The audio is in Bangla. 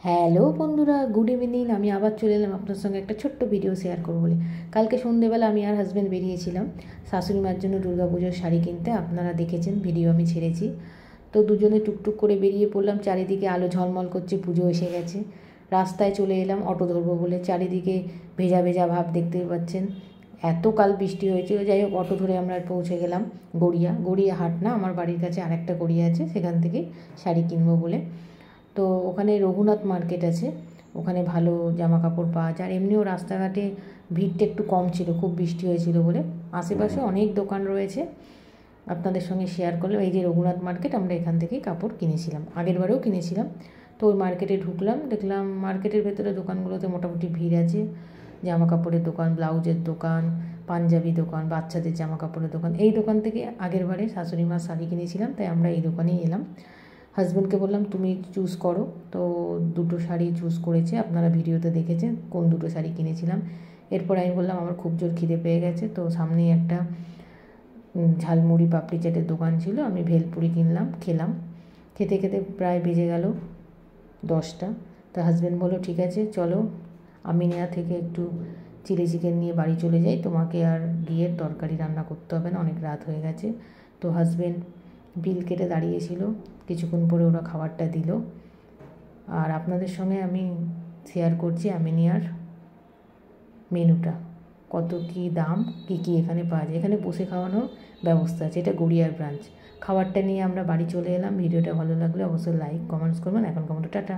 হ্যালো বন্ধুরা, গুড ইভিনিং। আমি আবার চলে এলাম আপনার সঙ্গে একটা ছোট্ট ভিডিও শেয়ার করবো বলে। কালকে সন্ধ্যেবেলা আমি আর হাজব্যান্ড বেরিয়েছিলাম শাশুড়ি মার জন্য দুর্গাপুজোর শাড়ি কিনতে। আপনারা দেখেছেন, ভিডিও আমি ছেড়েছি। তো দুজনে টুকটুক করে বেরিয়ে পড়লাম। চারিদিকে আলো ঝলমল করছে, পুজো এসে গেছে। রাস্তায় চলে এলাম অটো ধরবো বলে। চারিদিকে ভেজা ভেজা ভাব দেখতেই পাচ্ছেন, এত কাল বৃষ্টি হয়েছে। যাই হোক, অটো ধরে আমরা পৌঁছে গেলাম গড়িয়া হাট না, আমার বাড়ির কাছে আরেকটা গড়িয়া আছে, সেখান থেকে শাড়ি কিনবো বলে। তো ওখানে রঘুনাথ মার্কেট আছে, ওখানে ভালো জামা কাপড় পাওয়া যায়। আর এমনিও রাস্তাঘাটে ভিড়টা একটু কম ছিল, খুব বৃষ্টি হয়েছিল বলে। আশেপাশে অনেক দোকান রয়েছে, আপনাদের সঙ্গে শেয়ার করলাম। এই যে রঘুনাথ মার্কেট, আমরা এখান থেকেই কাপড় কিনেছিলাম, আগেরবারেও কিনেছিলাম। তো ওই মার্কেটে ঢুকলাম, দেখলাম মার্কেটের ভেতরে দোকানগুলোতে মোটামুটি ভিড় আছে। জামা কাপড়ের দোকান, ব্লাউজের দোকান, পাঞ্জাবি দোকান, বাচ্চাদের জামা কাপড়ের দোকান। এই দোকান থেকে আগেরবারে শাশুড়ি মার শাড়ি কিনেছিলাম, তাই আমরা এই দোকানেই এলাম। হাজব্যান্ডকে বললাম তুমি চুজ করো। তো দুটো শাড়ি চুজ করেছে, আপনারা ভিডিওতে দেখেছেন কোন দুটো শাড়ি কিনেছিলাম। এরপর আমি বললাম আমার খুব জোর খিদে পেয়ে গেছে, তো সামনেই একটা ঝালমুড়ি পাপড়ি চাটের দোকান ছিল, আমি ভেলপুরি কিনলাম, খেলাম। খেতে খেতে প্রায় বেজে গেল 10টা। তা হাজব্যান্ড বললো ঠিক আছে চলো, আমিনিয়া থেকে একটু চিলি চিকেন নিয়ে বাড়ি চলে যাই, তোমাকে আর গিয়ে তরকারি রান্না করতে হবে না, অনেক রাত হয়ে গেছে। তো হাজব্যান্ড বিল কেটে দাঁড়িয়েছিল, কিছুক্ষণ পরে ওরা খাবারটা দিল। আর আপনাদের সঙ্গে আমি শেয়ার করছি আমিনিয়ার মেনুটা, কত কী দাম, কী কী এখানে পাওয়া যায়। এখানে বসে খাওয়ানোর ব্যবস্থা আছে, এটা গড়িয়ার ব্রাঞ্চ। খাবারটা নিয়ে আমরা বাড়ি চলে এলাম। ভিডিওটা ভালো লাগলে অবশ্যই লাইক কমেন্টস করবেন। এখন কমেন্ট, টাটা।